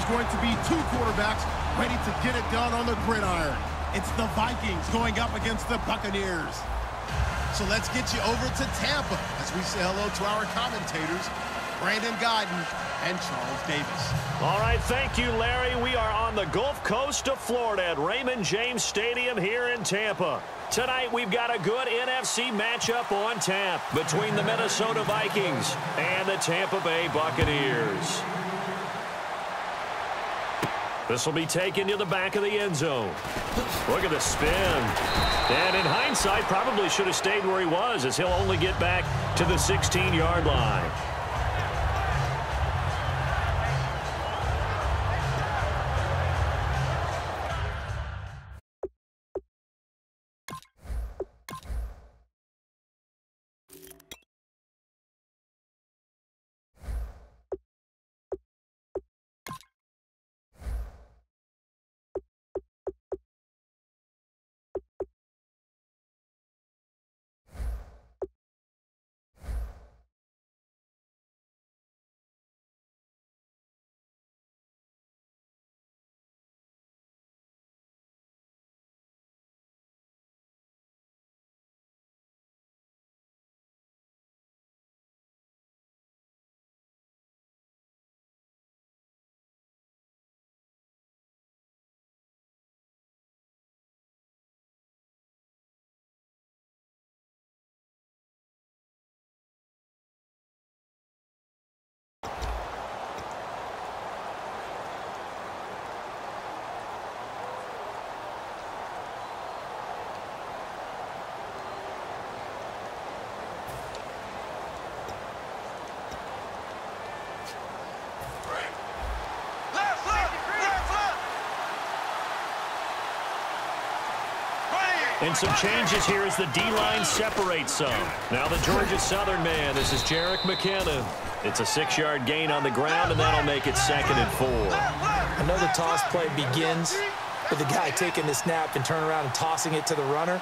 going to be two quarterbacks ready to get it done on the gridiron. It's the Vikings going up against the Buccaneers. So let's get you over to Tampa as we say hello to our commentators, Brandon Guyton and Charles Davis. All right, thank you, Larry. We are on the Gulf Coast of Florida at Raymond James Stadium here in Tampa. Tonight, we've got a good NFC matchup on tap between the Minnesota Vikings and the Tampa Bay Buccaneers. This will be taken to the back of the end zone. Look at the spin. And in hindsight, probably should have stayed where he was, as he'll only get back to the 16-yard line. And some changes here as the D-line separates some. Now the Georgia Southern man, this is Jerick McKinnon. It's a 6-yard gain on the ground, and that'll make it 2nd and 4. Another toss play begins with the guy taking the snap and turn around and tossing it to the runner.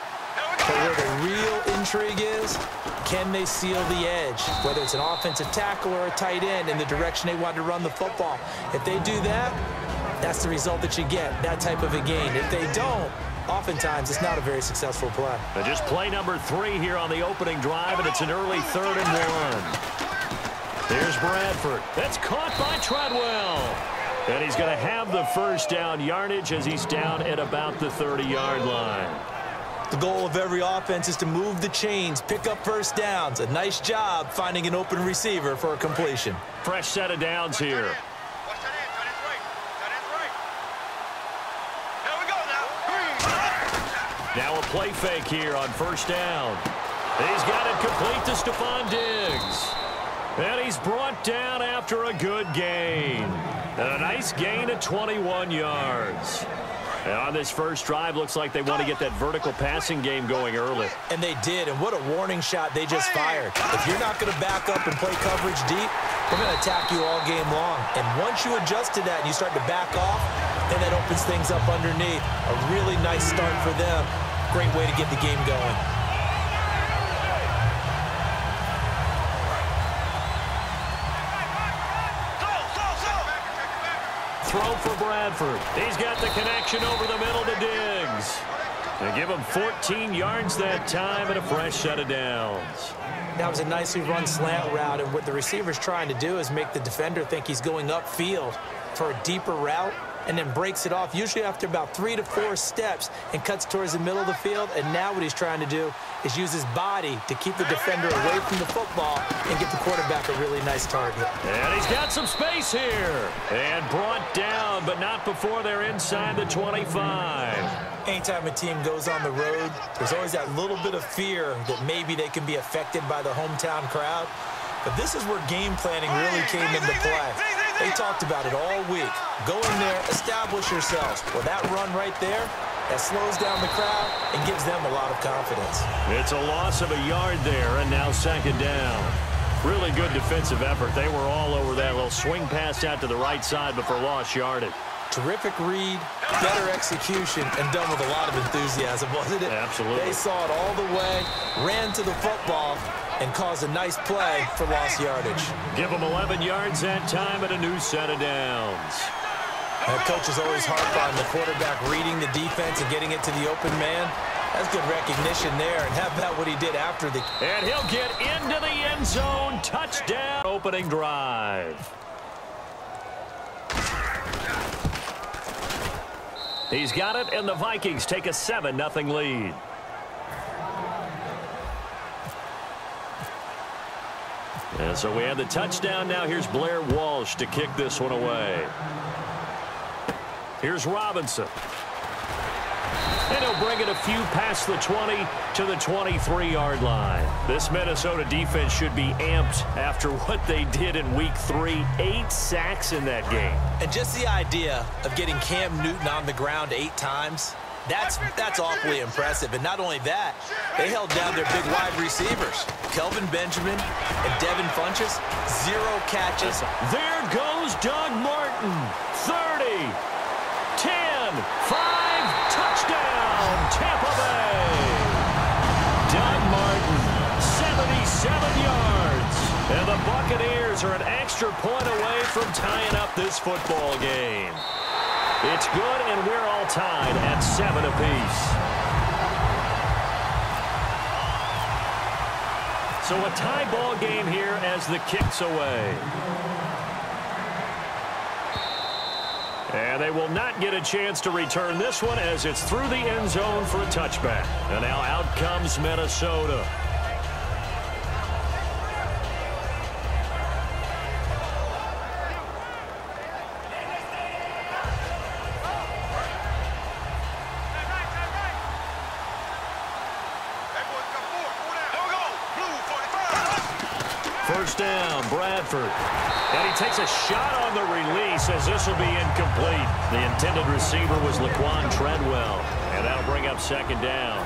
But where the real intrigue is, can they seal the edge? Whether it's an offensive tackle or a tight end in the direction they want to run the football. If they do that, that's the result that you get, that type of a gain. If they don't, oftentimes it's not a very successful play. Just play number 3 here on the opening drive, and it's an early 3rd and 1. There's Bradford. That's caught by Treadwell. And he's going to have the first down yardage as he's down at about the 30-yard line. The goal of every offense is to move the chains, pick up first downs. A nice job finding an open receiver for a completion. Fresh set of downs here. Now a play fake here on first down. He's got it complete to Stephon Diggs. And he's brought down after a good gain. And a nice gain of 21 yards. And on this first drive, looks like they want to get that vertical passing game going early. And they did, and what a warning shot they just fired. If you're not going to back up and play coverage deep, we're going to attack you all game long. And once you adjust to that and you start to back off, then that opens things up underneath. A really nice start for them. Great way to get the game going. Throw for Bradford. He's got the connection over the middle to Diggs. They give him 14 yards that time and a fresh set of downs. That was a nicely run slant route, and what the receiver's trying to do is make the defender think he's going upfield for a deeper route, and then breaks it off, usually after about 3 to 4 steps, and cuts towards the middle of the field. And now what he's trying to do is use his body to keep the defender away from the football and get the quarterback a really nice target. And he's got some space here. And brought down, but not before they're inside the 25. Anytime a team goes on the road, there's always that little bit of fear that maybe they can be affected by the hometown crowd. But this is where game planning really came into play. They talked about it all week. Go in there, establish yourselves. Well, that run right there, that slows down the crowd and gives them a lot of confidence. It's a loss of a yard there, and now 2nd down. Really good defensive effort. They were all over that little swing pass out to the right side before lost yardage. Terrific read, better execution, and done with a lot of enthusiasm, wasn't it? Absolutely. They saw it all the way, ran to the football, and caused a nice play for lost yardage. Give them 11 yards that time and a new set of downs. Coach is always harp on the quarterback reading the defense and getting it to the open man. That's good recognition there. And how about what he did after the... And he'll get into the end zone. Touchdown. Opening drive. He's got it, and the Vikings take a 7-0 lead. And so we have the touchdown. Now here's Blair Walsh to kick this one away. Here's Robinson. And he'll bring it a few past the 20 to the 23-yard line. This Minnesota defense should be amped after what they did in Week 3. 8 sacks in that game. And just the idea of getting Cam Newton on the ground 8 times, that's awfully impressive. And not only that, they held down their big wide receivers. Kelvin Benjamin and Devin Funchess, 0 catches. There goes Doug Martin. 30, 10, 5, touchdown, Tampa Bay. Doug Martin, 77 yards. And the Buccaneers are an extra point away from tying up this football game. It's good, and we're all tied at 7 apiece. So a tie ball game here as the kick's away. And they will not get a chance to return this one as it's through the end zone for a touchback. And now out comes Minnesota. First down, Bradford. And he takes a shot on the release as this will be incomplete. The intended receiver was Laquan Treadwell. And that'll bring up second down.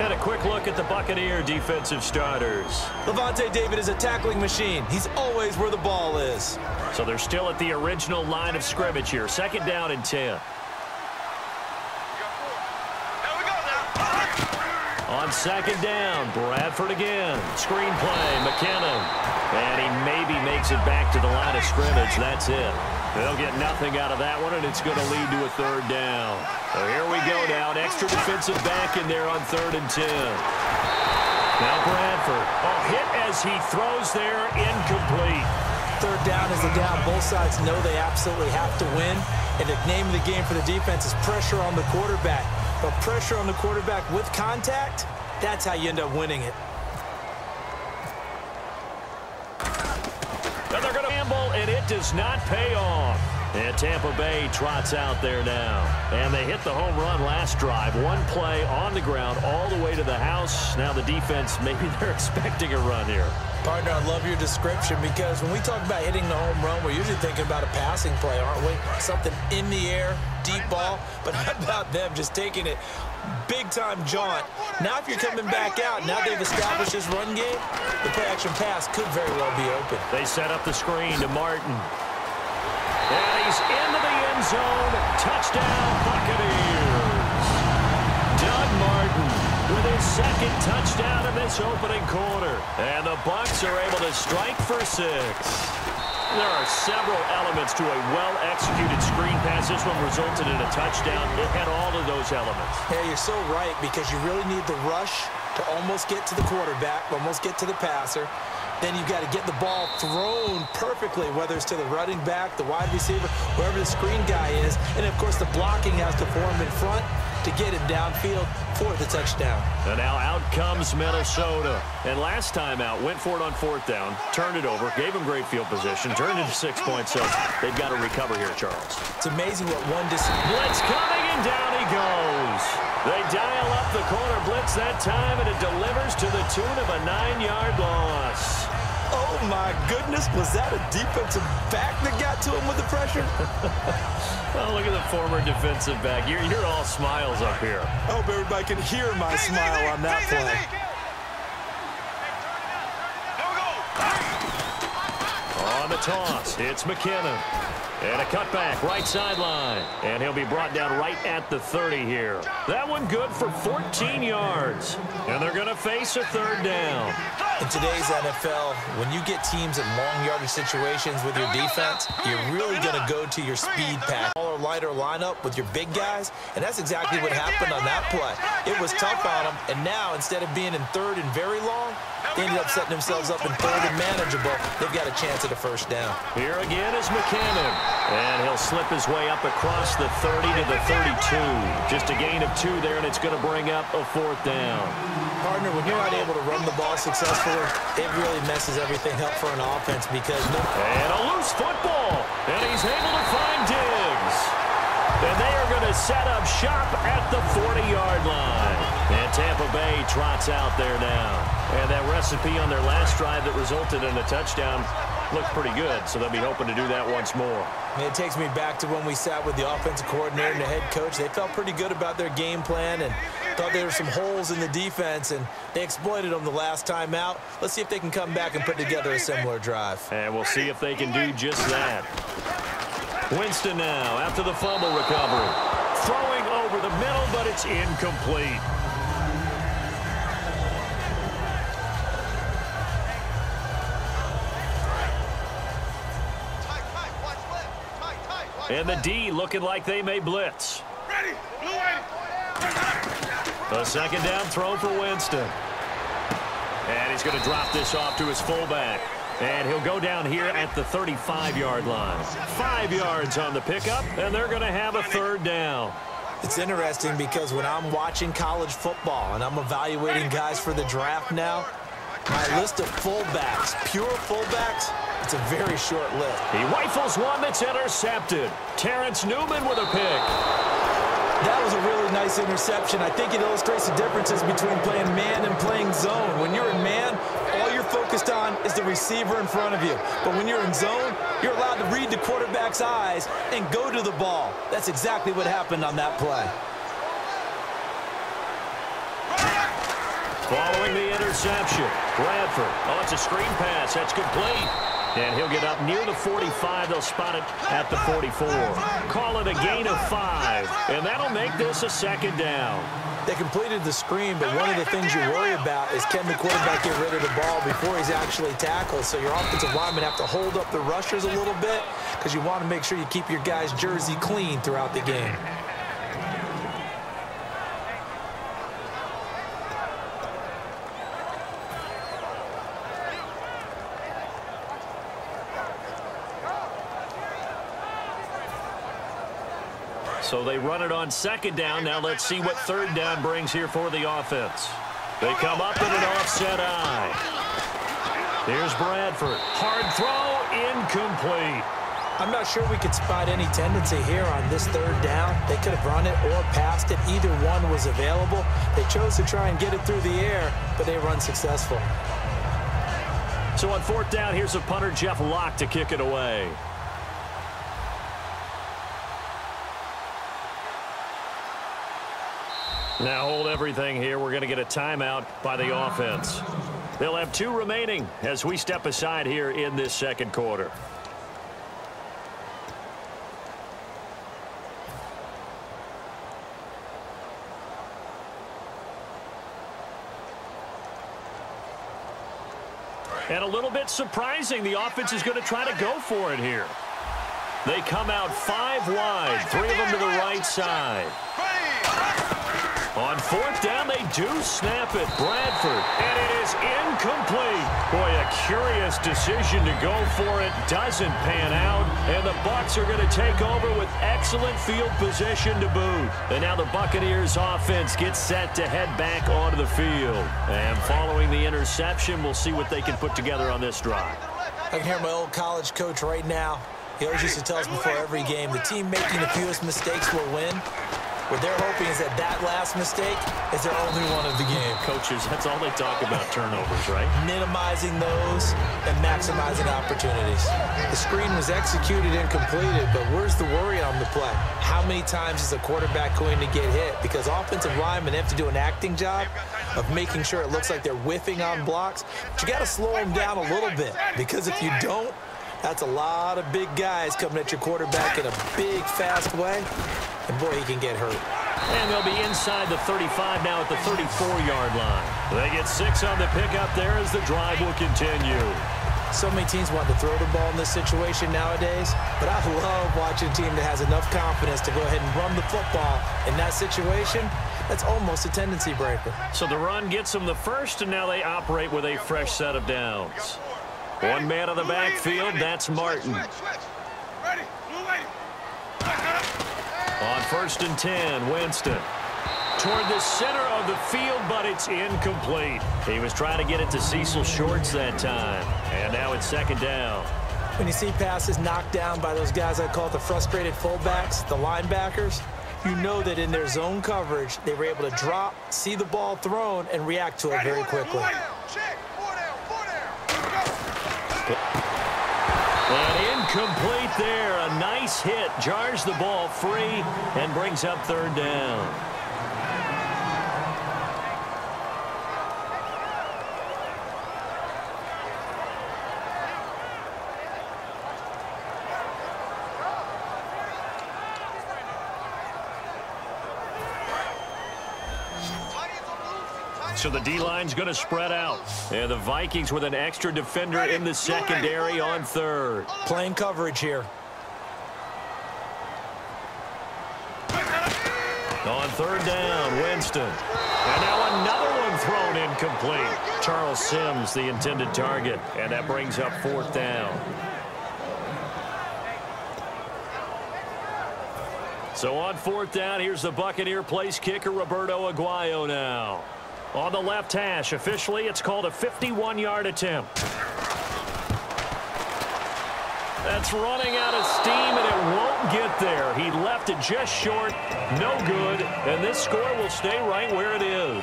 And a quick look at the Buccaneer defensive starters. Lavonte David is a tackling machine. He's always where the ball is. So they're still at the original line of scrimmage here. Second down and 10. On second down, Bradford again. Screen play, McKinnon. And he maybe makes it back to the line of scrimmage. That's it. They'll get nothing out of that one, and it's going to lead to a third down. So here we go now. An extra defensive back in there on 3rd and 10. Now Bradford. Hit as he throws there, incomplete. Third down is the down. Both sides know they absolutely have to win. And the name of the game for the defense is pressure on the quarterback. But pressure on the quarterback with contact, that's how you end up winning it. And they're going to gamble, and it does not pay off. And Tampa Bay trots out there now. And they hit the home run last drive. One play on the ground all the way to the house. Now the defense, maybe they're expecting a run here. Partner, I love your description because when we talk about hitting the home run, we're usually thinking about a passing play, aren't we? Something in the air, deep ball. But how about them just taking it big-time jaunt? Now if you're coming back out, now they've established this run game, the play-action pass could very well be open. They set up the screen to Martin. And he's into the end zone. Touchdown, Buccaneers. Doug Martin with his second touchdown in this opening quarter. And the Bucs are able to strike for 6. There are several elements to a well-executed screen pass. This one resulted in a touchdown. It had all of those elements. Yeah, you're so right because you really need the rush to almost get to the quarterback, almost get to the passer. Then you've got to get the ball thrown perfectly, whether it's to the running back, the wide receiver, wherever the screen guy is. And, of course, the blocking has to form in front to get it downfield for the touchdown. And now out comes Minnesota. And last time out, went for it on 4th down, turned it over, gave him great field position, turned it to 6 points. So they've got to recover here, Charles. It's amazing what one blitz coming, and down he goes. They dial up the corner blitz that time, and it delivers to the tune of a 9-yard loss. Oh, my goodness. Was that a defensive back that got to him with the pressure? Oh, look at the former defensive back. You're all smiles up here. I hope everybody can hear my smile on that play. On the toss, it's McKinnon. And a cutback, right sideline. And he'll be brought down right at the 30 here. That one good for 14 yards. And they're going to face a 3rd down. In today's NFL, when you get teams in long yardage situations with your defense, you're really going to go to your speed pack. Smaller, lighter lineup with your big guys, and that's exactly what happened on that play. It was tough on them, and now instead of being in third and very long, they ended up setting themselves up in third and manageable. They've got a chance at a first down. Here again is Buchanan, and he'll slip his way up across the 30 to the 32. Just a gain of 2 there, and it's going to bring up a 4th down. Partner, when you're not able to run the ball successfully, it really messes everything up for an offense because And a loose football, and he's able to find Diggs. And they are going to set up shop at the 40-yard line. And Tampa Bay trots out there now. And that recipe on their last drive that resulted in a touchdown looked pretty good, so they'll be hoping to do that once more. And it takes me back to when we sat with the offensive coordinator and the head coach. They felt pretty good about their game plan and thought there were some holes in the defense, and they exploited them the last time out. Let's see if they can come back and put together a similar drive. And we'll see if they can do just that. Winston now after the fumble recovery. Throwing over the middle, but it's incomplete. And the D looking like they may blitz. A second down throw for Winston. And he's going to drop this off to his fullback. And he'll go down here at the 35-yard line. 5 yards on the pickup, and they're going to have a 3rd down. It's interesting because when I'm watching college football and I'm evaluating guys for the draft now, my list of fullbacks, pure fullbacks, it's a very short list. He rifles one that's intercepted. Terrence Newman with a pick. That was a really nice interception. I think it illustrates the differences between playing man and playing zone. When you're in man, all you're focused on is the receiver in front of you. But when you're in zone, you're allowed to read the quarterback's eyes and go to the ball. That's exactly what happened on that play. Following the interception, Bradford. Oh, it's a screen pass. That's complete. And he'll get up near the 45. They'll spot it at the 44. Call it a gain of 5. And that'll make this a 2nd down. They completed the screen, but one of the things you worry about is can the quarterback get rid of the ball before he's actually tackled. So your offensive linemen have to hold up the rushers a little bit because you want to make sure you keep your guy's jersey clean throughout the game. So they run it on 2nd down. Now let's see what 3rd down brings here for the offense. They come up in an offset eye. Here's Bradford. Hard throw, incomplete. I'm not sure we could spot any tendency here on this 3rd down. They could have run it or passed it. Either one was available. They chose to try and get it through the air, but they run successful. So on 4th down, here's a punter, Jeff Locke, to kick it away. Now hold everything here. We're going to get a timeout by the offense. They'll have 2 remaining as we step aside here in this 2nd quarter. And a little bit surprising, the offense is going to try to go for it here. They come out 5 wide, 3 of them to the right side. On 4th down, they do snap it. Bradford, and it is incomplete. Boy, a curious decision to go for it. Doesn't pan out, and the Bucs are going to take over with excellent field position to boot. And now the Buccaneers offense gets set to head back onto the field. And following the interception, we'll see what they can put together on this drive. I can hear my old college coach right now. He always used to tell us before every game, the team making the fewest mistakes will win. What they're hoping is that that last mistake is their only one of the game. Coaches, that's all they talk about, turnovers, right? Minimizing those and maximizing opportunities. The screen was executed and completed, but where's the worry on the play? How many times is a quarterback going to get hit? Because offensive linemen have to do an acting job of making sure it looks like they're whiffing on blocks. But you got to slow them down a little bit, because if you don't, that's a lot of big guys coming at your quarterback in a big, fast way. And, boy, he can get hurt. And they'll be inside the 35 now at the 34-yard line. They get 6 on the pickup there as the drive will continue. So many teams want to throw the ball in this situation nowadays, but I love watching a team that has enough confidence to go ahead and run the football. In that situation, that's almost a tendency breaker. So the run gets them the first, and now they operate with a fresh set of downs. One man on the backfield, that's Martin. On 1st and 10, Winston. Toward the center of the field, but it's incomplete. He was trying to get it to Cecil Shorts that time. And now it's 2nd down. When you see passes knocked down by those guys I call the frustrated fullbacks, the linebackers, you know that in their zone coverage, they were able to drop, see the ball thrown, and react to it very quickly. And incomplete there. A nice hit. Jars the ball free and brings up 3rd down. So the D-line's going to spread out. And the Vikings with an extra defender in the secondary on 3rd. Playing coverage here. On 3rd down, Winston. And now another one thrown incomplete. Charles Sims, the intended target. And that brings up 4th down. So on 4th down, here's the Buccaneer place kicker, Roberto Aguayo now. On the left hash, officially, it's called a 51-yard attempt. That's running out of steam, and it won't get there. He left it just short, no good, and this score will stay right where it is.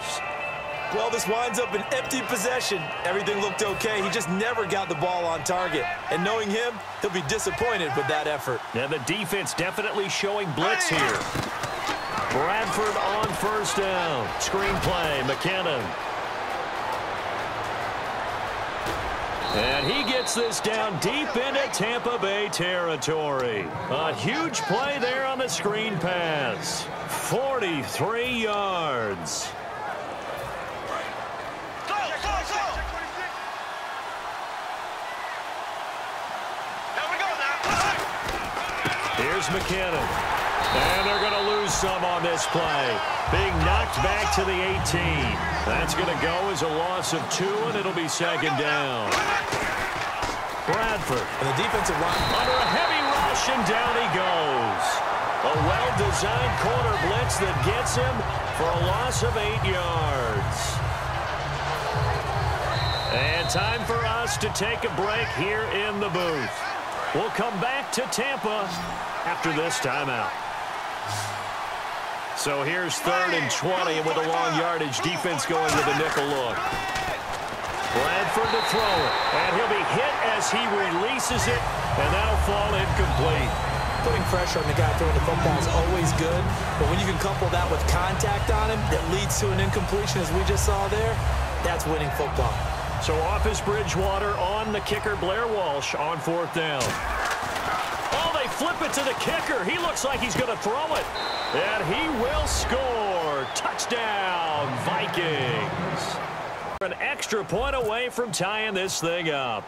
Well, this winds up an empty possession. Everything looked okay. He just never got the ball on target. And knowing him, he'll be disappointed with that effort. And the defense definitely showing blitz here. Bradford on 1st down. Screen play, McKinnon. And he gets this down deep into Tampa Bay territory. A huge play there on the screen pass. 43 yards. Here's McKinnon. And they're going to lose some on this play. Being knocked back to the 18. That's going to go as a loss of 2, and it'll be 2nd down. Bradford. And the defensive line under a heavy rush, and down he goes. A well-designed corner blitz that gets him for a loss of 8 yards. And time for us to take a break here in the booth. We'll come back to Tampa after this timeout. So here's 3rd and 20, and with a long yardage, defense going with a nickel look. Bradford to throw it, and he'll be hit as he releases it, and that'll fall incomplete. Putting pressure on the guy throwing the football is always good, but when you can couple that with contact on him that leads to an incompletion, as we just saw there, that's winning football. So off is Bridgewater, on the kicker, Blair Walsh, on 4th down. Oh, they flip it to the kicker. He looks like he's going to throw it. And he will score. Touchdown, Vikings. An extra point away from tying this thing up.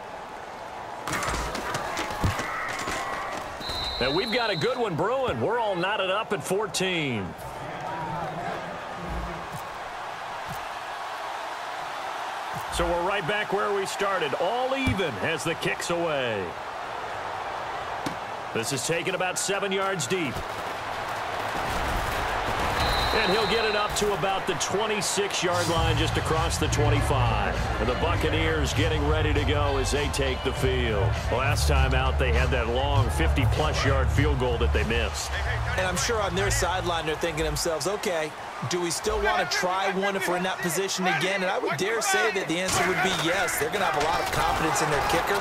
And we've got a good one brewing. We're all knotted up at 14. So we're right back where we started. All even as the kick's away. This is taken about 7 yards deep. And he'll get it up to about the 26-yard line, just across the 25. And the Buccaneers getting ready to go as they take the field. Last time out, they had that long 50-plus yard field goal that they missed. And I'm sure on their sideline, they're thinking to themselves, okay, do we still want to try one if we're in that position again? And I would dare say that the answer would be yes. They're going to have a lot of confidence in their kicker.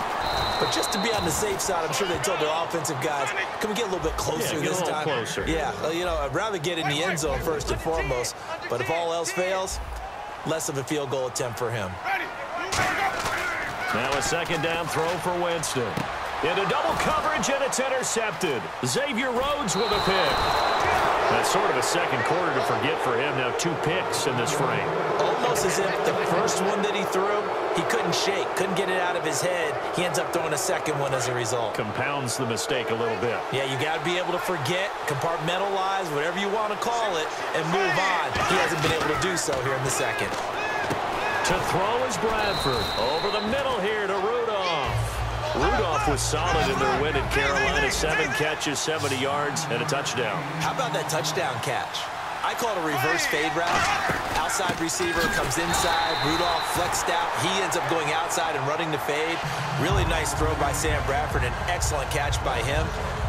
But just to be on the safe side, I'm sure they told their offensive guys, can we get a little bit closer this time? Closer. Yeah, you know, I'd rather get in the end zone first and foremost. But if all else fails, less of a field goal attempt for him. Now a 2nd down throw for Winston. Into double coverage, and it's intercepted. Xavier Rhodes with a pick. That's sort of a second quarter to forget for him. Now 2 picks in this frame. Almost as if the first one that he threw, he couldn't shake, couldn't get it out of his head. He ends up throwing a second one as a result. Compounds the mistake a little bit. Yeah, you got to be able to forget, compartmentalize, whatever you want to call it, and move on. He hasn't been able to do so here in the second. To throw is Bradford. Over the middle here to Rudolph. Rudolph was solid in their win in Carolina. 7 catches, 70 yards, and a touchdown. How about that touchdown catch? I call it a reverse fade route. Outside receiver comes inside. Rudolph flexed out. He ends up going outside and running the fade. Really nice throw by Sam Bradford. An excellent catch by him.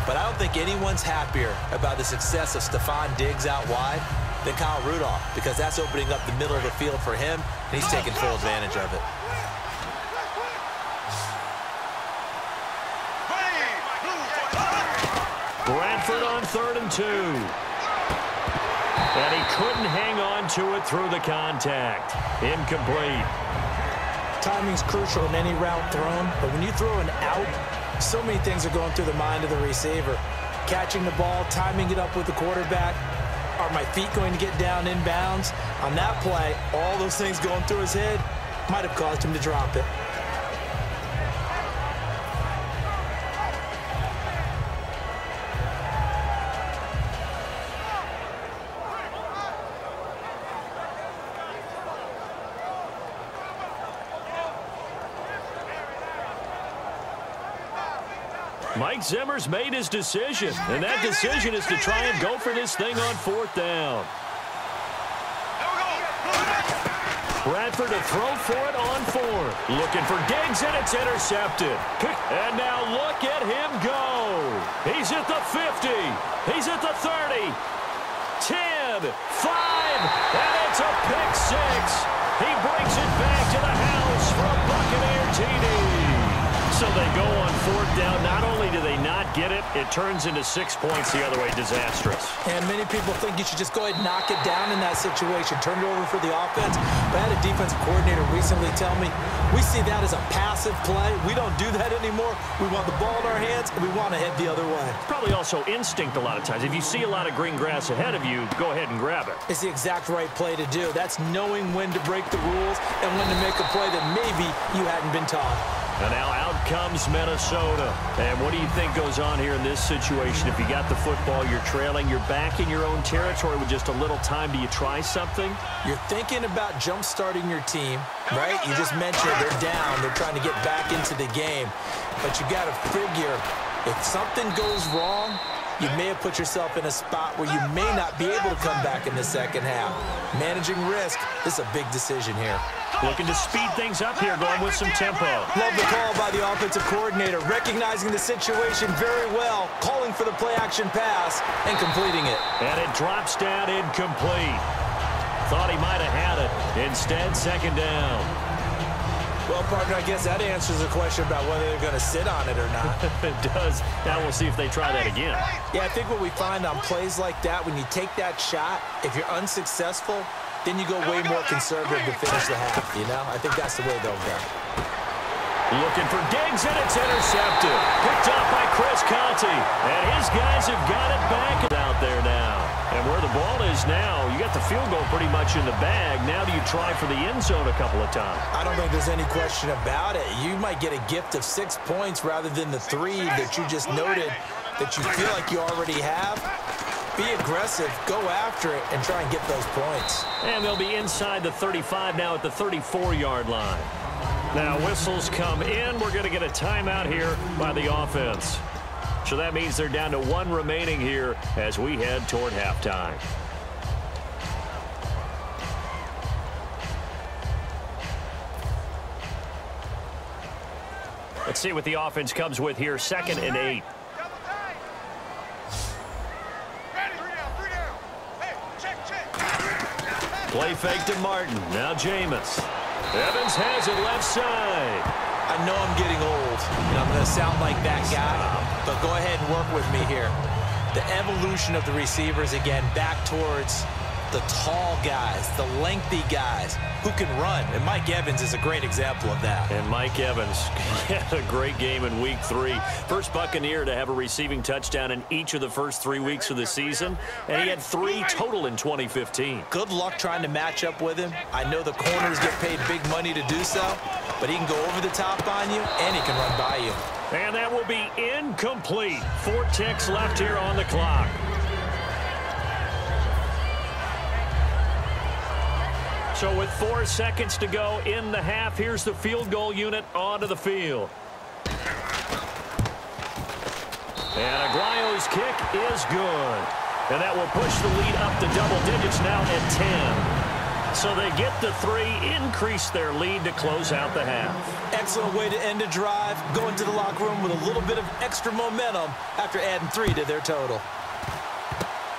But I don't think anyone's happier about the success of Stephon Diggs out wide than Kyle Rudolph, because that's opening up the middle of the field for him, and he's taking full advantage of it. Bradford on 3rd and 2. And he couldn't hang on to it through the contact. Incomplete. Timing's crucial in any route thrown, but when you throw an out, so many things are going through the mind of the receiver. Catching the ball, timing it up with the quarterback. Are my feet going to get down inbounds? On that play, all those things going through his head might have caused him to drop it. Mike Zimmer's made his decision, and that decision is to try and go for this thing on 4th down. Bradford to throw for it on 4th. Looking for Diggs, and it's intercepted. And now look at him go. He's at the 50. He's at the 30. 10, 5, and it's a pick 6. He brings it back to the house for a Buccaneer TD. So they go on 4th down. Not only do they not get it, it turns into 6 points the other way. Disastrous. And many people think you should just go ahead and knock it down in that situation. Turn it over for the offense. But I had a defensive coordinator recently tell me, we see that as a passive play. We don't do that anymore. We want the ball in our hands, and we want to head the other way. Probably also instinct a lot of times. If you see a lot of green grass ahead of you, go ahead and grab it. It's the exact right play to do. That's knowing when to break the rules and when to make a play that maybe you hadn't been taught. And now out comes Minnesota. And what do you think goes on here in this situation? If you got the football, you're trailing, you're back in your own territory with just a little time. Do you try something? You're thinking about jump-starting your team, right? You just mentioned they're down. They're trying to get back into the game. But you got to figure, if something goes wrong, you may have put yourself in a spot where you may not be able to come back in the second half. Managing risk, this is a big decision here. Looking to speed things up here, going with some tempo. Love the call by the offensive coordinator, recognizing the situation very well, calling for the play-action pass, and completing it. And it drops down incomplete. Thought he might have had it. Instead, 2nd down. Well, partner, I guess that answers the question about whether they're going to sit on it or not. It does. Now we'll see if they try that again. Yeah, I think what we find on plays like that, when you take that shot, if you're unsuccessful, then you go way more conservative to finish the half, you know? I think that's the way they'll go. Looking for Diggs, and it's intercepted. Picked up by Chris Conte. And his guys have got it back out there now. And where the ball is now, you got the field goal pretty much in the bag. Now do you try for the end zone a couple of times? I don't think there's any question about it. You might get a gift of 6 points rather than the 3 that you just noted that you feel like you already have. Be aggressive, go after it, and try and get those points. And they'll be inside the 35 now at the 34-yard line. Now whistles come in. We're going to get a timeout here by the offense. So that means they're down to 1 remaining here as we head toward halftime. Let's see what the offense comes with here. 2nd and 8. Play fake to Martin. Now Jameis. Evans has it left side. I know I'm getting old, and I'm going to sound like that guy, but go ahead and work with me here. The evolution of the receivers, again, back towards the tall guys, the lengthy guys who can run. And Mike Evans is a great example of that. And Mike Evans had a great game in Week 3. First Buccaneer to have a receiving touchdown in each of the first 3 weeks of the season. And he had 3 total in 2015. Good luck trying to match up with him. I know the corners get paid big money to do so, but he can go over the top on you, and he can run by you. And that will be incomplete. 4 ticks left here on the clock. So with 4 seconds to go in the half, here's the field goal unit onto the field. And Aguayo's kick is good. And that will push the lead up to double digits now at 10. So they get the 3, increase their lead to close out the half. Excellent way to end a drive. Go into the locker room with a little bit of extra momentum after adding 3 to their total.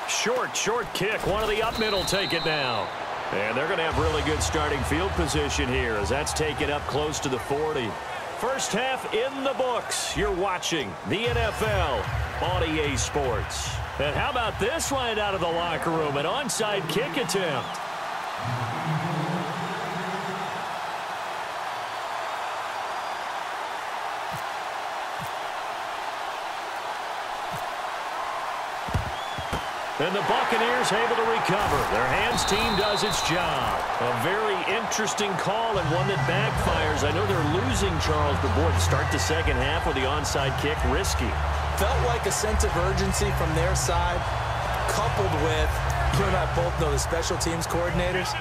Short kick. One of the up mid will take it now. And they're going to have really good starting field position here as that's taken up close to the 40. First half in the books. You're watching the NFL on EA Sports. And how about this right out of the locker room? An onside kick attempt. And the Buccaneers able to recover. Their hands team does its job. A very interesting call and one that backfires. I know they're losing Charles, but boy, to start the second half with the onside kick, risky. Felt like a sense of urgency from their side, coupled with, you and I both know the special teams coordinators.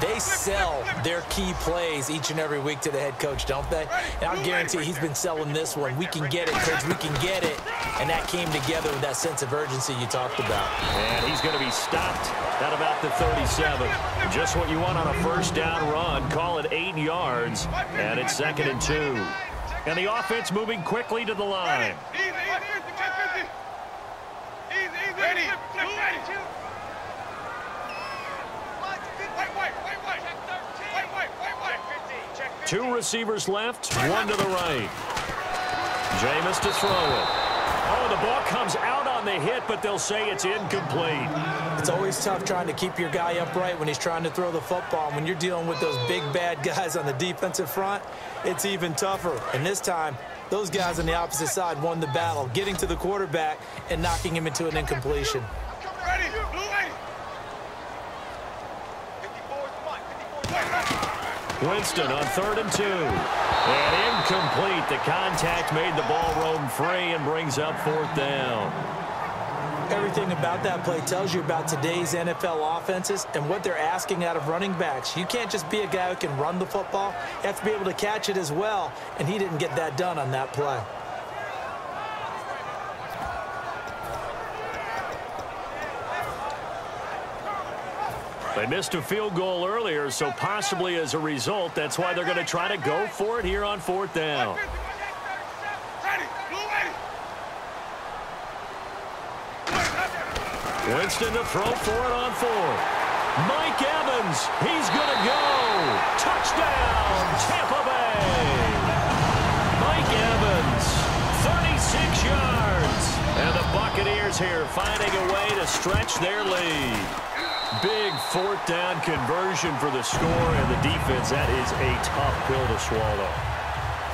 They sell their key plays each and every week to the head coach, don't they? And I'll guarantee he's been selling this one. We can get it, coach. We can get it. And that came together with that sense of urgency you talked about. And he's going to be stopped at about the 37. Just what you want on a first down run. Call it 8 yards. And it's 2nd and 2. And the offense moving quickly to the line. Two receivers left, one to the right. Jameis to throw it. Oh, the ball comes out on the hit, but they'll say it's incomplete. It's always tough trying to keep your guy upright when he's trying to throw the football. When you're dealing with those big, bad guys on the defensive front, it's even tougher. And this time, those guys on the opposite side won the battle, getting to the quarterback and knocking him into an incompletion. Winston on 3rd and 2. And incomplete. The contact made the ball roam free and brings up 4th down. Everything about that play tells you about today's NFL offenses and what they're asking out of running backs. You can't just be a guy who can run the football. You have to be able to catch it as well, and he didn't get that done on that play. They missed a field goal earlier, so possibly as a result, that's why they're going to try to go for it here on 4th down. Winston to throw for it on 4th. Mike Evans, he's going to go. Touchdown, Tampa Bay. Mike Evans, 36 yards. And the Buccaneers here finding a way to stretch their lead. Big 4th down conversion for the score, and the defense, that is a tough pill to swallow.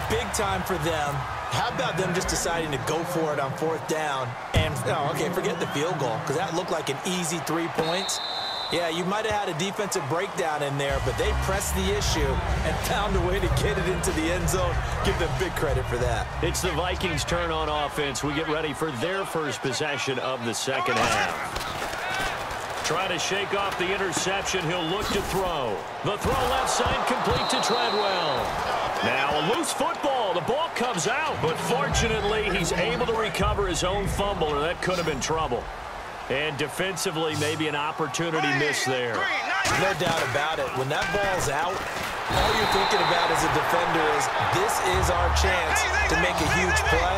Big time for them. How about them just deciding to go for it on 4th down? And, oh, okay, forget the field goal, because that looked like an easy 3 points. Yeah, you might have had a defensive breakdown in there, but they pressed the issue and found a way to get it into the end zone. Give them big credit for that. It's the Vikings' turn on offense. We get ready for their first possession of the second half. Trying to shake off the interception. He'll look to throw. The throw left side complete to Treadwell. Now a loose football. The ball comes out, but fortunately he's able to recover his own fumble, or that could have been trouble. And defensively, maybe an opportunity missed there. No doubt about it. When that ball's out, all you're thinking about as a defender is, this is our chance to make a huge play.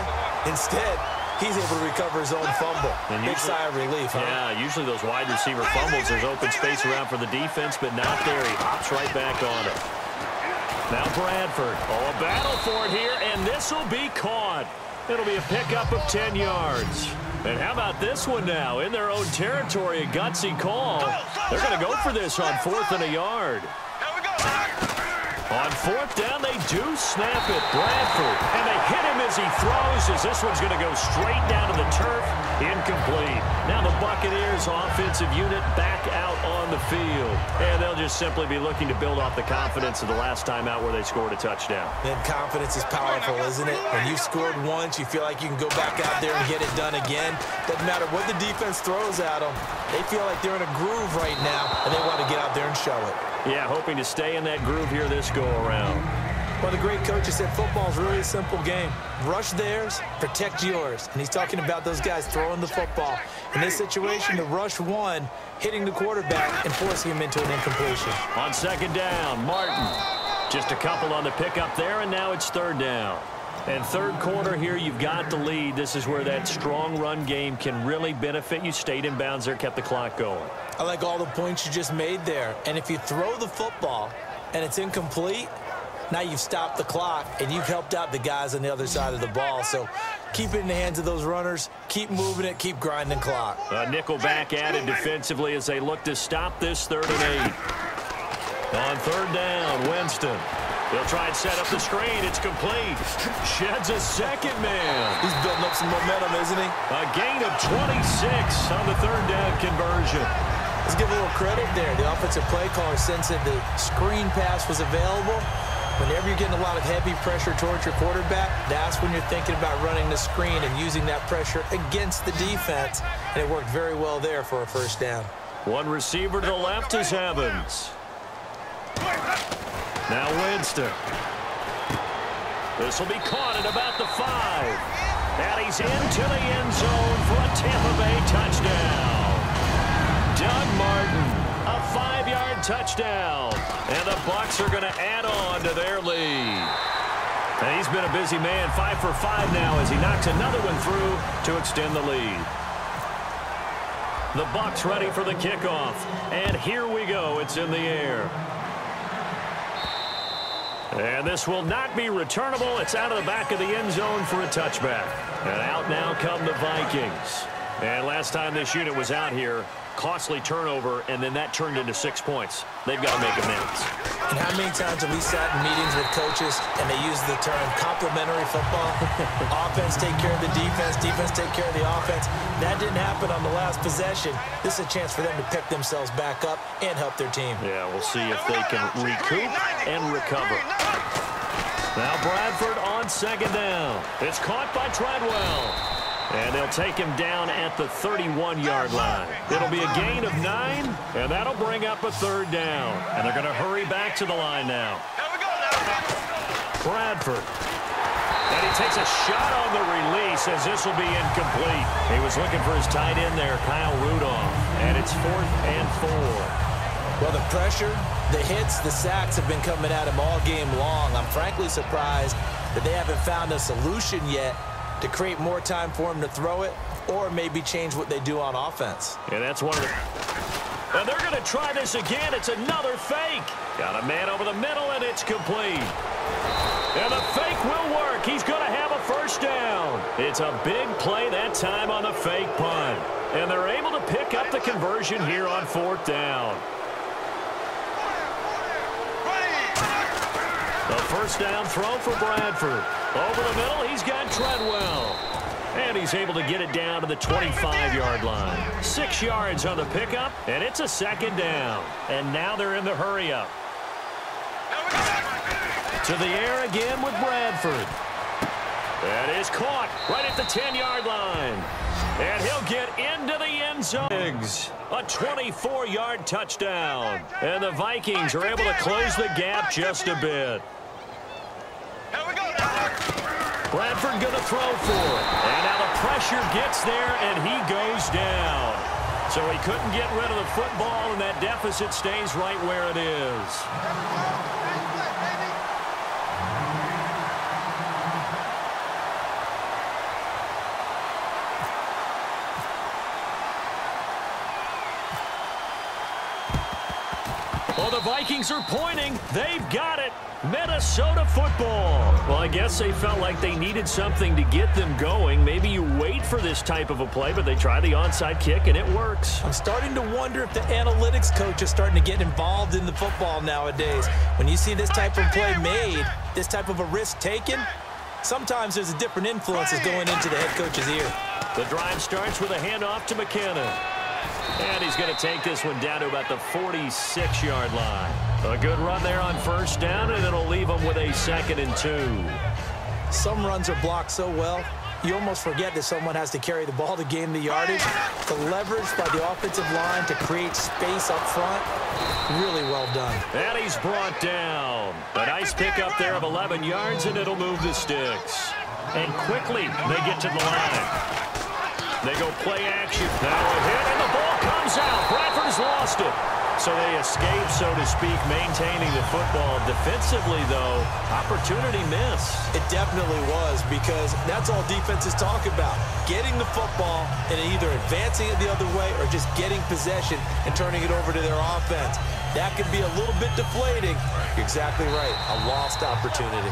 Instead, he's able to recover his own fumble. And big sigh of relief, huh? Yeah, usually those wide receiver fumbles, there's open space around for the defense, but not there. He hops right back on it. Now Bradford. Oh, a battle for it here, and this will be caught. It'll be a pickup of 10 yards. And how about this one now? In their own territory, a gutsy call. They're going to go for this on 4th and a yard. On 4th down, they do snap it. Bradford. And they hit him as he throws, as this one's going to go straight down to the turf. Incomplete. Now the Buccaneers offensive unit back out on the field. And they'll just simply be looking to build off the confidence of the last time out where they scored a touchdown. And confidence is powerful, isn't it? When you've scored once, you feel like you can go back out there and get it done again. Doesn't matter what the defense throws at them. They feel like they're in a groove right now, and they want to get out there and show it. Yeah, hoping to stay in that groove here this go-around. Well, the great coach has said football is really a simple game. Rush theirs, protect yours. And he's talking about those guys throwing the football. In this situation, the rush one, hitting the quarterback and forcing him into an incompletion. On 2nd down, Martin. Just a couple on the pickup there, and now it's 3rd down. And 3rd quarter here, you've got the lead. This is where that strong run game can really benefit you. Stayed in bounds there, kept the clock going. I like all the points you just made there. And if you throw the football and it's incomplete, now you've stopped the clock and you've helped out the guys on the other side of the ball. So keep it in the hands of those runners. Keep moving it. Keep grinding clock. A nickel back added defensively as they look to stop this 3rd and 8. On 3rd down, Winston. They'll try and set up the screen. It's complete. Sheds a second man. He's building up some momentum, isn't he? A gain of 26 on the 3rd down conversion. Let's give a little credit there. The offensive play caller sensed that the screen pass was available. Whenever you're getting a lot of heavy pressure towards your quarterback, that's when you're thinking about running the screen and using that pressure against the defense. And it worked very well there for a 1st down. One receiver to the left is Evans. Now Winston. This will be caught at about the 5. And he's into the end zone for a Tampa Bay touchdown. Doug Martin, a 5-yard touchdown. And the Bucs are going to add on to their lead. And he's been a busy man, 5 for 5 now as he knocks another one through to extend the lead. The Bucs ready for the kickoff. And here we go. It's in the air. And this will not be returnable. It's out of the back of the end zone for a touchback. And out now come the Vikings. And last time this unit was out here, costly turnover, and then that turned into 6 points. They've got to make amends. And how many times have we sat in meetings with coaches and they use the term complementary football? Offense take care of the defense, defense take care of the offense. That didn't happen on the last possession. This is a chance for them to pick themselves back up and help their team. Yeah, we'll see if they can recoup and recover. Now Bradford on 2nd down. It's caught by Treadwell. And they'll take him down at the 31-yard line. It'll be a gain of 9, and that'll bring up a 3rd down. And they're going to hurry back to the line now. Bradford. And he takes a shot on the release as this will be incomplete. He was looking for his tight end there, Kyle Rudolph. And it's 4th and 4. Well, the pressure, the hits, the sacks have been coming at him all game long. I'm frankly surprised that they haven't found a solution yet to create more time for him to throw it or maybe change what they do on offense. Yeah, that's one of the... And they're going to try this again. It's another fake. Got a man over the middle, and it's complete. And the fake will work. He's going to have a 1st down. It's a big play that time on the fake punt. And they're able to pick up the conversion here on 4th down. The 1st down throw for Bradford. Over the middle, he's got Treadwell. And he's able to get it down to the 25-yard line. 6 yards on the pickup, and it's a 2nd down. And now they're in the hurry-up. To the air again with Bradford. That is caught right at the 10-yard line. And he'll get into the end zone. A 24-yard touchdown. And the Vikings are able to close the gap just a bit. Bradford going to throw for it. And now the pressure gets there, and he goes down. So he couldn't get rid of the football, and that deficit stays right where it is. Oh, the Vikings are pointing. They've got it. Minnesota football. Well, I guess they felt like they needed something to get them going. Maybe you wait for this type of a play, but they try the onside kick, and it works. I'm starting to wonder if the analytics coach is starting to get involved in the football nowadays. When you see this type of play made, this type of a risk taken, sometimes there's a different influences going into the head coach's ear. The drive starts with a handoff to McKinnon. And he's going to take this one down to about the 46-yard line. A good run there on first down, and it'll leave him with a 2nd and 2. Some runs are blocked so well, you almost forget that someone has to carry the ball to gain the yardage. The leverage by the offensive line to create space up front, really well done. And he's brought down. A nice pickup there of 11 yards, and it'll move the sticks. And quickly, they get to the line. They go play action. Now a hit, and the ball comes out. Bradford has lost it. So they escape, so to speak, maintaining the football. Defensively, though, opportunity miss. It definitely was, because that's all defenses talk about. Getting the football and either advancing it the other way or just getting possession and turning it over to their offense. That can be a little bit deflating. You're exactly right. A lost opportunity.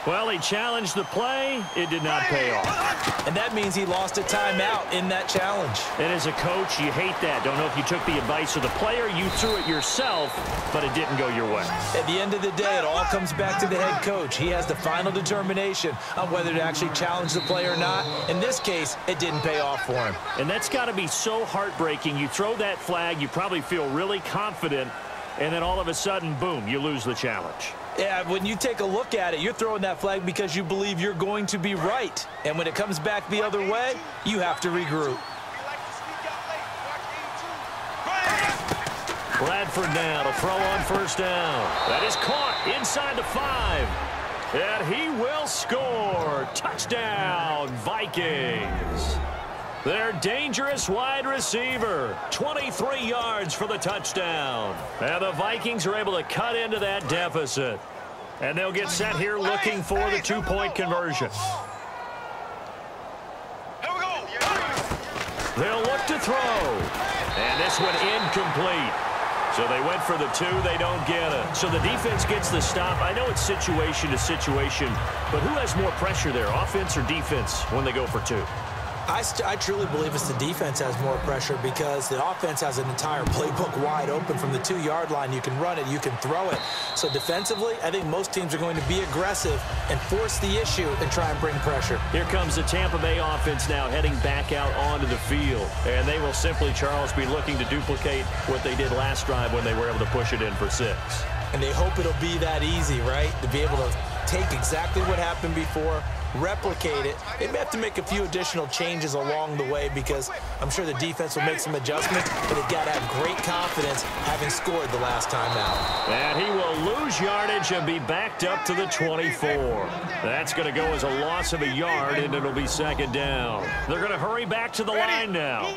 Well, he challenged the play. It did not pay off. And that means he lost a timeout in that challenge. And as a coach, you hate that. Don't know if you took the advice of the player, you threw it yourself, but it didn't go your way. At the end of the day, it all comes back to the head coach. He has the final determination on whether to actually challenge the play or not. In this case, it didn't pay off for him. And that's got to be so heartbreaking. You throw that flag, you probably feel really confident, and then all of a sudden, boom, you lose the challenge. Yeah, when you take a look at it, you're throwing that flag because you believe you're going to be right. And when it comes back the other way, you have to regroup. Bradford now to throw on first down. That is caught inside the 5. And he will score. Touchdown, Vikings. Their dangerous wide receiver, 23 yards for the touchdown. And the Vikings are able to cut into that deficit. And they'll get set here looking for the 2-point conversion. They'll look to throw. And this one incomplete. So they went for the 2. They don't get it. So the defense gets the stop. I know it's situation to situation, but who has more pressure there, offense or defense, when they go for 2? I truly believe it's the defense has more pressure because the offense has an entire playbook wide open from the 2-yard line. You can run it, you can throw it. So defensively, I think most teams are going to be aggressive and force the issue and try and bring pressure. Here comes the Tampa Bay offense now heading back out onto the field. And they will simply, Charles, be looking to duplicate what they did last drive when they were able to push it in for 6. And they hope it'll be that easy, right? To be able to take exactly what happened before, replicate it. They may have to make a few additional changes along the way because I'm sure the defense will make some adjustments, but they've got to have great confidence having scored the last time out. And he will lose yardage and be backed up to the 24. That's going to go as a loss of a yard, and it'll be 2nd down. They're going to hurry back to the line now.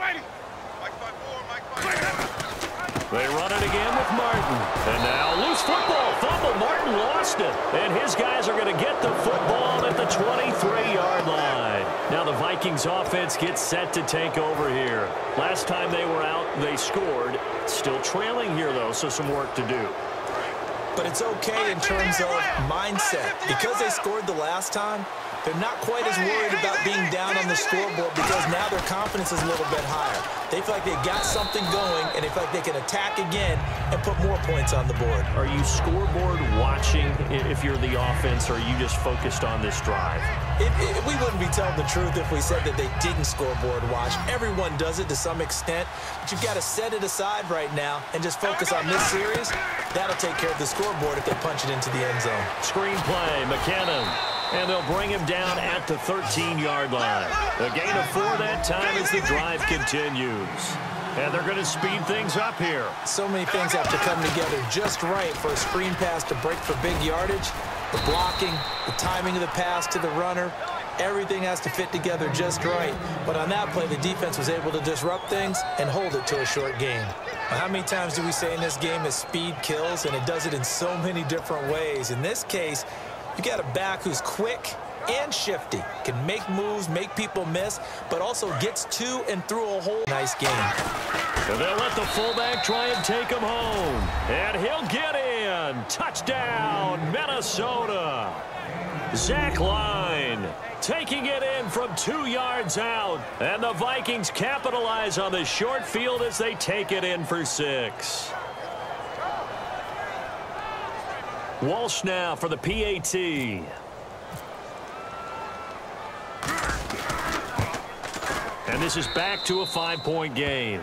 They run it again with Martin. And now loose football. Fumble. Martin lost it. And his guys are going to get the football at the 23-yard line. Now the Vikings offense gets set to take over here. Last time they were out, they scored. Still trailing here, though, so some work to do. But it's okay in terms of mindset. Because they scored the last time, they're not quite as worried about being down on the scoreboard because now their confidence is a little bit higher. They feel like they've got something going, and they feel like they can attack again and put more points on the board. Are you scoreboard watching if you're the offense, or are you just focused on this drive? We wouldn't be telling the truth if we said that they didn't scoreboard watch. Everyone does it to some extent, but you've got to set it aside right now and just focus on this series. That'll take care of the scoreboard if they punch it into the end zone. Screen play, McKinnon. And they'll bring him down at the 13-yard line. A gain of 4 that time as the drive continues. And they're going to speed things up here. So many things have to come together just right for a screen pass to break for big yardage. The blocking, the timing of the pass to the runner, everything has to fit together just right. But on that play, the defense was able to disrupt things and hold it to a short gain. Now, how many times do we say in this game that speed kills, and it does it in so many different ways? In this case, you got a back who's quick, and shifty. Can make moves, make people miss, but also gets to and through a whole nice game. And they'll let the fullback try and take him home. And he'll get in. Touchdown, Minnesota. Zach Line taking it in from 2 yards out. And the Vikings capitalize on the short field as they take it in for 6. Walsh now for the PAT. And this is back to a 5-point game.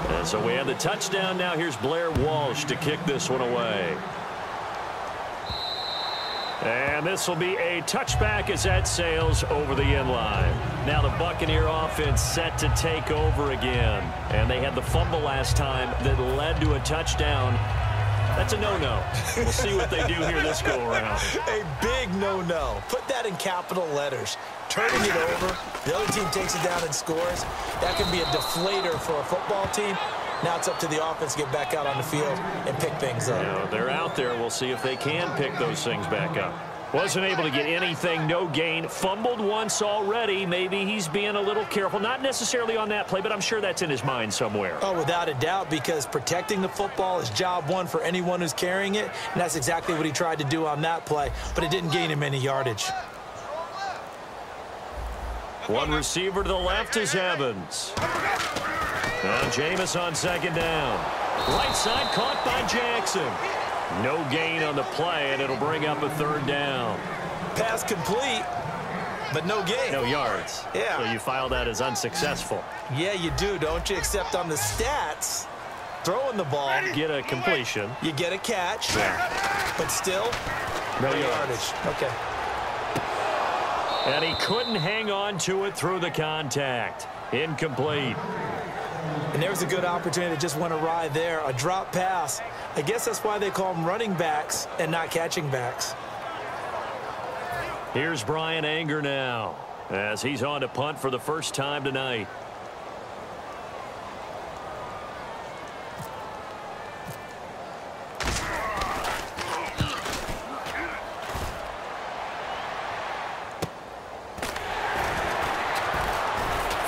And so we have the touchdown. Now here's Blair Walsh to kick this one away. And this will be a touchback as that sails over the end line. Now the Buccaneer offense set to take over again. And they had the fumble last time that led to a touchdown. That's a no-no. We'll see what they do here this go-around. A big no-no. Put that in capital letters. Turning it over. The other team takes it down and scores. That can be a deflator for a football team. Now it's up to the offense to get back out on the field and pick things up. You know, they're out there. We'll see if they can pick those things back up. Wasn't able to get anything, no gain. Fumbled once already. Maybe he's being a little careful. Not necessarily on that play, but I'm sure that's in his mind somewhere. Oh, without a doubt, because protecting the football is job one for anyone who's carrying it, and that's exactly what he tried to do on that play, but it didn't gain him any yardage. One receiver to the left is Evans. Now Jameis on second down. Right side caught by Jackson. No gain on the play, and it'll bring up a 3rd down. Pass complete, but no gain. No yards. Yeah. So you file that as unsuccessful. Yeah, you do, don't you? Except on the stats, throwing the ball. Get a completion. You get a catch, but still, no yardage. Okay. And he couldn't hang on to it through the contact. Incomplete. And there's a good opportunity that just went awry there. A drop pass. I guess that's why they call them running backs and not catching backs. Here's Brian Anger now as he's on to punt for the first time tonight.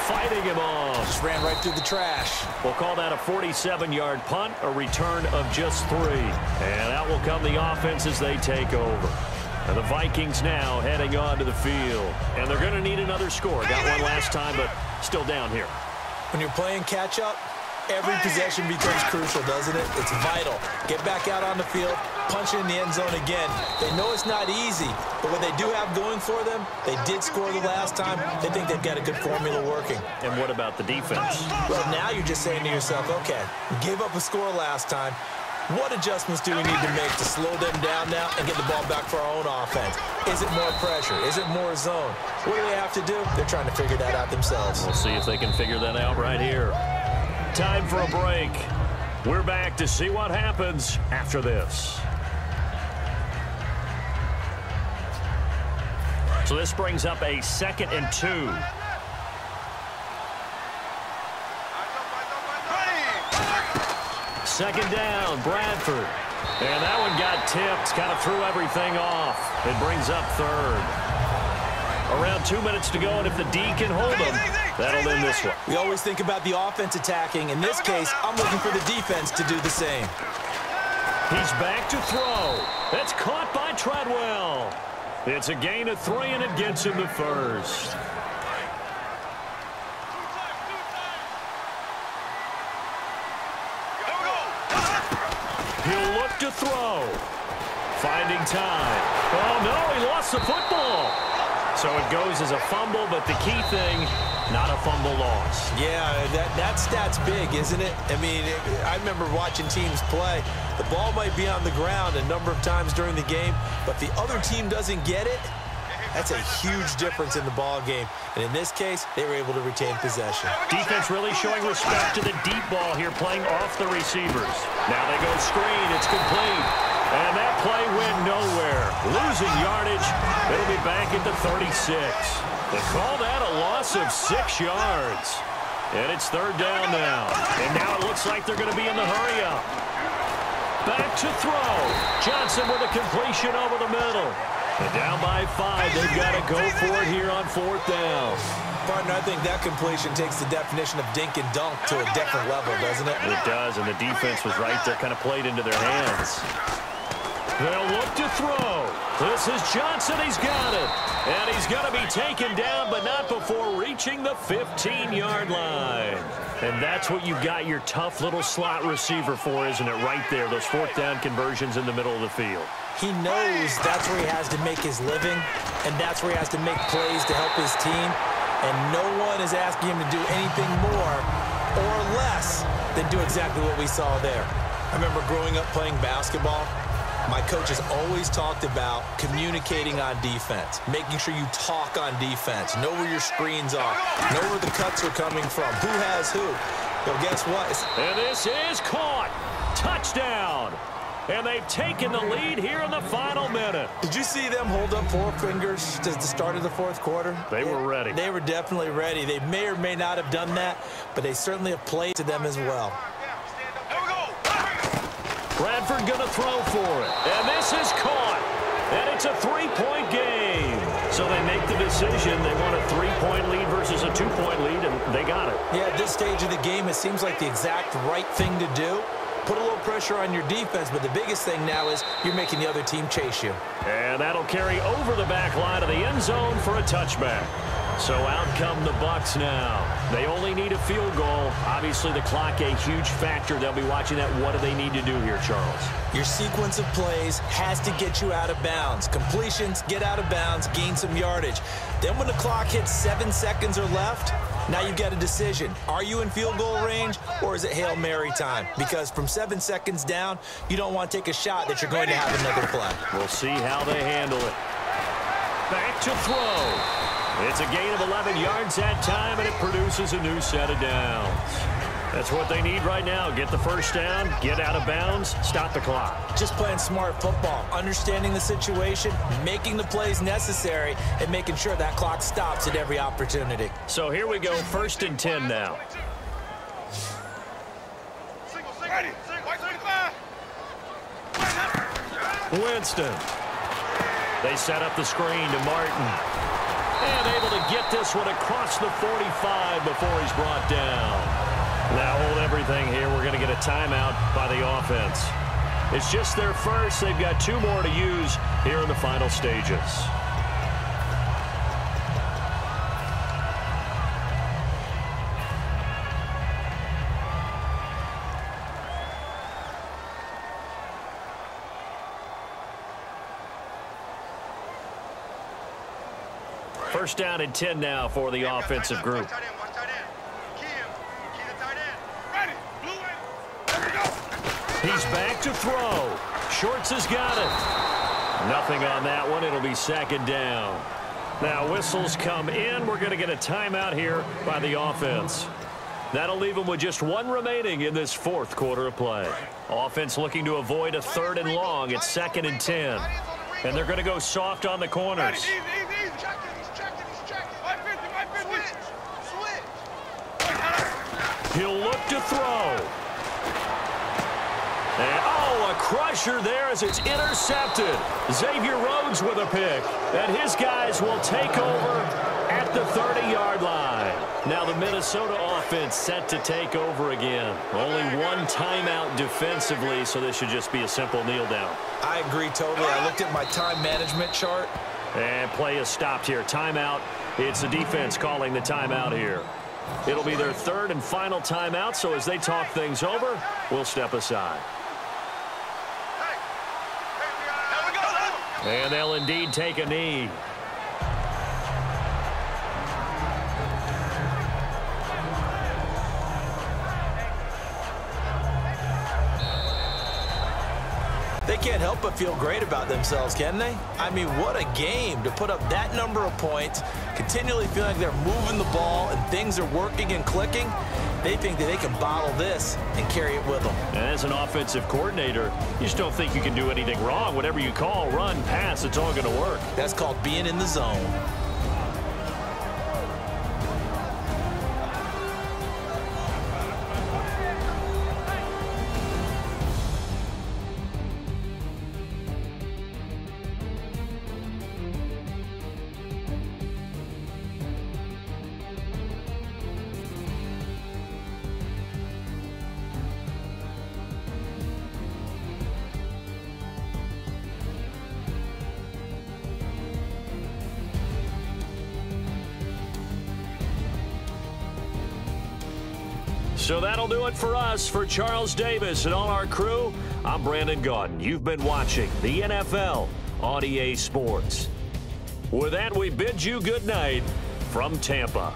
Fighting him off. Just ran right through the trash. We'll call that a 47-yard punt, a return of just 3. And out will come the offense as they take over. And the Vikings now heading on to the field. And they're going to need another score. Got one last time, but still down here. When you're playing catch-up, every possession becomes crucial, doesn't it? It's vital. Get back out on the field, punch it in the end zone again. They know it's not easy, but what they do have going for them, they did score the last time. They think they've got a good formula working. And what about the defense? Well, now you're just saying to yourself, okay, we gave up a score last time. What adjustments do we need to make to slow them down now and get the ball back for our own offense? Is it more pressure? Is it more zone? What do they have to do? They're trying to figure that out themselves. We'll see if they can figure that out right here. Time for a break. We're back to see what happens after this. So this brings up a 2nd and 2. Second down, Bradford. And that one got tipped, kind of threw everything off. It brings up 3rd. Around 2 minutes to go, and if the D can hold them, that'll end this one. We always think about the offense attacking. In this case, I'm looking for the defense to do the same. He's back to throw. That's caught by Treadwell. It's a gain of 3, and it gets him the 1st. He'll look to throw. Finding time. Oh, no, he lost the football. So it goes as a fumble, but the key thing, not a fumble loss. Yeah, that stat's big, isn't it? I mean, I remember watching teams play. The ball might be on the ground a number of times during the game, but the other team doesn't get it. That's a huge difference in the ball game. And in this case, they were able to retain possession. Defense really showing respect to the deep ball here, playing off the receivers. Now they go screen. It's complete. And that play went nowhere. Losing yardage. It'll be back at the 36. They call that a loss of 6 yards. And it's 3rd down now. And now it looks Looks like they're going to be in the hurry-up. Back to throw. Johnson with a completion over the middle. And down by 5. They've got to go for it here on 4th down. Partner, I think that completion takes the definition of dink and dunk to a different level, doesn't it? It does, and the defense was right there, kind of played into their hands. They'll look to throw. This is Johnson. He's got it. And he's going to be taken down, but not before reaching the 15-yard line. And that's what you've got your tough little slot receiver for, isn't it? Right there, those 4th down conversions in the middle of the field. He knows that's where he has to make his living, and that's where he has to make plays to help his team. And no one is asking him to do anything more or less than do exactly what we saw there. I remember growing up playing basketball. My coaches always talked about communicating on defense, making sure you talk on defense, know where your screens are, know where the cuts are coming from, who has who. Well, guess what? And this is caught. Touchdown. And they've taken the lead here in the final minute. Did you see them hold up 4 fingers at the start of the 4th quarter? They were ready. They were definitely ready. They may or may not have done that, but they certainly have played to them as well. Bradford going to throw for it. And this is caught. And it's a 3-point game. So they make the decision. They want a 3-point lead versus a 2-point lead, and they got it. Yeah, at this stage of the game, it seems like the exact right thing to do. Put a little pressure on your defense, but the biggest thing now is you're making the other team chase you. And that'll carry over the back line of the end zone for a touchback. So out come the Bucs now. They only need a field goal. Obviously, the clock a huge factor. They'll be watching that. What do they need to do here, Charles? Your sequence of plays has to get you out of bounds. Completions, get out of bounds, gain some yardage. Then when the clock hits 7 seconds or left, now you've got a decision. Are you in field goal range, or is it Hail Mary time? Because from 7 seconds down, you don't want to take a shot that you're going to have another play. We'll see how they handle it. Back to throw. It's a gain of 11 yards that time, and it produces a new set of downs. That's what they need right now. Get the first down, get out of bounds, stop the clock. Just playing smart football, understanding the situation, making the plays necessary, and making sure that clock stops at every opportunity. So here we go, 1st and 10 now. Winston. They set up the screen to Martin. And able to get this one across the 45 before he's brought down. Now hold everything here. We're going to get a timeout by the offense. It's just their first. They've got 2 more to use here in the final stages. First down and 10 now for the offensive group. He's back to throw. Shorts has got it. Nothing on that one. It'll be 2nd down. Now whistles come in. We're going to get a timeout here by the offense. That'll leave them with just 1 remaining in this 4th quarter of play. Offense looking to avoid a 3rd and long. It's 2nd and 10. And they're going to go soft on the corners. He'll look to throw. And, oh, a crusher there as it's intercepted. Xavier Rhodes with a pick. And his guys will take over at the 30-yard line. Now the Minnesota offense set to take over again. Only 1 timeout defensively, so this should just be a simple kneel down. I agree totally. I looked at my time management chart. And play is stopped here. Timeout. It's the defense calling the timeout here. It'll be their 3rd and final timeout, so as they talk things over, we'll step aside. And they'll indeed take a knee. They can't help but feel great about themselves, can they? I mean, what a game to put up that number of points, continually feeling like they're moving the ball and things are working and clicking. They think that they can bottle this and carry it with them. And as an offensive coordinator, you just don't think you can do anything wrong. Whatever you call, run, pass, it's all going to work. That's called being in the zone. So that'll do it for us. For Charles Davis and all our crew, I'm Brandon Gaudin. You've been watching the NFL on EA Sports. With that, we bid you good night from Tampa.